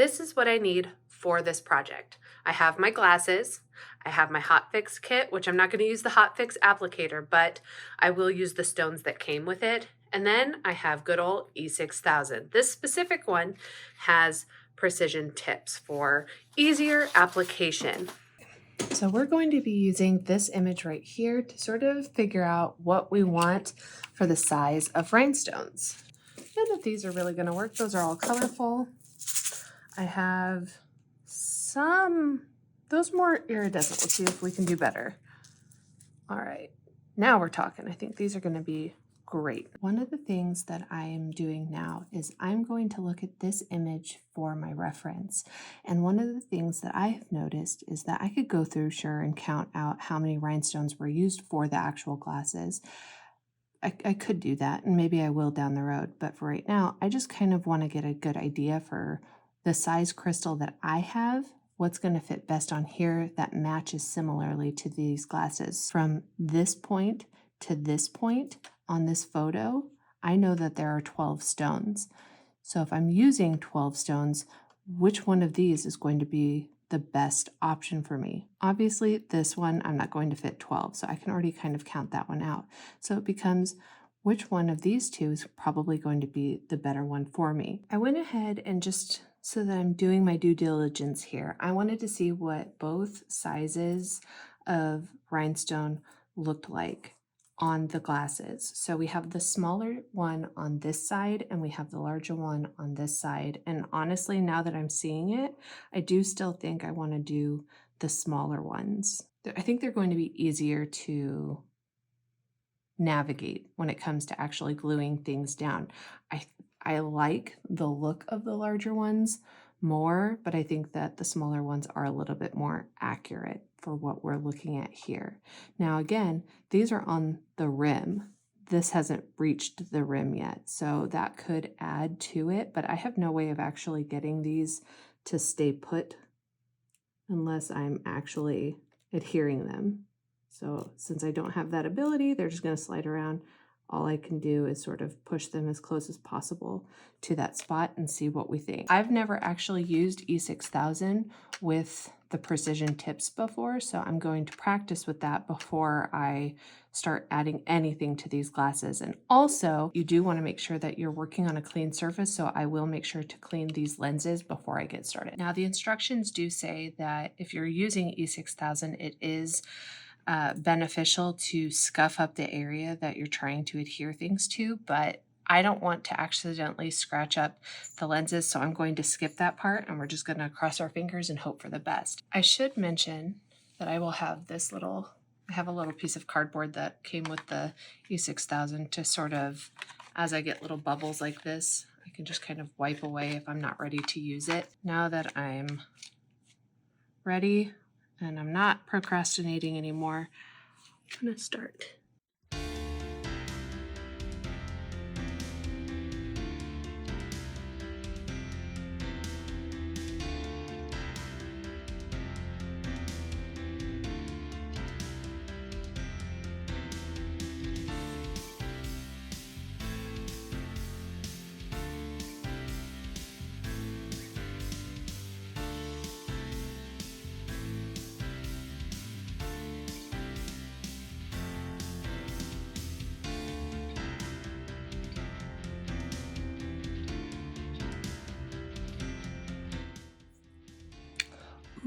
this is what I need for this project. I have my glasses, I have my hot fix kit, which I'm not going to use the hot fix applicator, but I will use the stones that came with it. And then I have good old E6000. This specific one has precision tips for easier application. So we're going to be using this image right here to sort of figure out what we want for the size of rhinestones. None of these are really going to work. Those are all colorful. I have those more iridescent. Let's see if we can do better. All right, now we're talking. I think these are going to be great. One of the things that I am doing now is I'm going to look at this image for my reference. And one of the things that I have noticed is that I could go through, sure, and count out how many rhinestones were used for the actual glasses. I could do that, and maybe I will down the road. But for right now, I just kind of want to get a good idea for the size crystal that I have, what's going to fit best on here that matches similarly to these glasses. From this point to this point on this photo, I know that there are 12 stones. So if I'm using 12 stones, which one of these is going to be the best option for me? Obviously, this one, I'm not going to fit 12, so I can already kind of count that one out. So it becomes, which one of these two is probably going to be the better one for me? I went ahead and just, so that I'm doing my due diligence here, I wanted to see what both sizes of rhinestone looked like on the glasses. So we have the smaller one on this side and we have the larger one on this side. And honestly, now that I'm seeing it, I do still think I want to do the smaller ones. I think they're going to be easier to navigate when it comes to actually gluing things down. I like the look of the larger ones more, but I think that the smaller ones are a little bit more accurate for what we're looking at here. Now again, these are on the rim. This hasn't reached the rim yet, so that could add to it, but I have no way of actually getting these to stay put unless I'm actually adhering them. So since I don't have that ability, they're just going to slide around. All I can do is sort of push them as close as possible to that spot and see what we think. I've never actually used E6000 with the precision tips before, so I'm going to practice with that before I start adding anything to these glasses. And also, you do want to make sure that you're working on a clean surface, so I will make sure to clean these lenses before I get started. Now, the instructions do say that if you're using E6000, it is beneficial to scuff up the area that you're trying to adhere things to, but I don't want to accidentally scratch up the lenses, so I'm going to skip that part and we're just going to cross our fingers and hope for the best. I should mention that I will have this little, I have a little piece of cardboard that came with the E6000 to sort of, as I get little bubbles like this, I can just kind of wipe away if I'm not ready to use it. Now that I'm ready, and I'm not procrastinating anymore, I'm gonna start.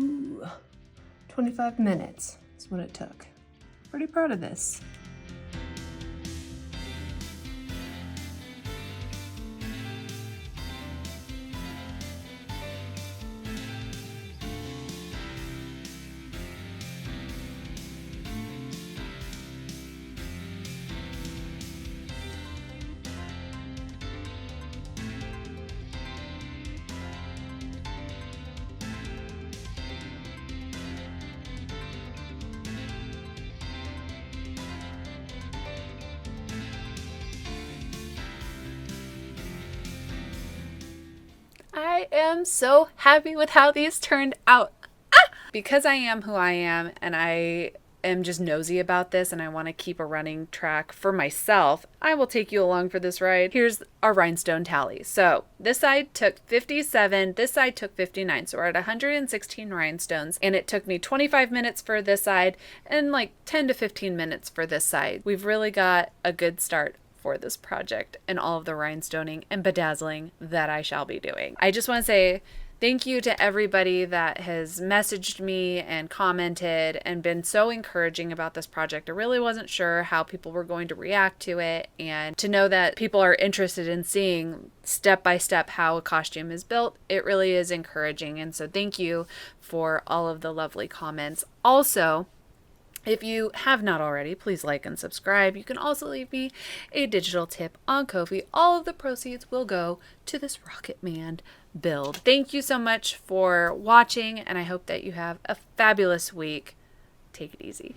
Ooh, 25 minutes is what it took. Pretty proud of this. I am so happy with how these turned out. Because I am who I am and I am just nosy about this and I want to keep a running track for myself, I will take you along for this ride. Here's our rhinestone tally. So this side took 57, this side took 59. So we're at 116 rhinestones, and it took me 25 minutes for this side and like 10 to 15 minutes for this side. We've really got a good start for this project and all of the rhinestoning and bedazzling that I shall be doing. I just want to say thank you to everybody that has messaged me and commented and been so encouraging about this project. I really wasn't sure how people were going to react to it, and to know that people are interested in seeing step by step how a costume is built, it really is encouraging. And so thank you for all of the lovely comments. Also, if you have not already, please like and subscribe. You can also leave me a digital tip on Ko-fi. All of the proceeds will go to this Rocketman build. Thank you so much for watching, and I hope that you have a fabulous week. Take it easy.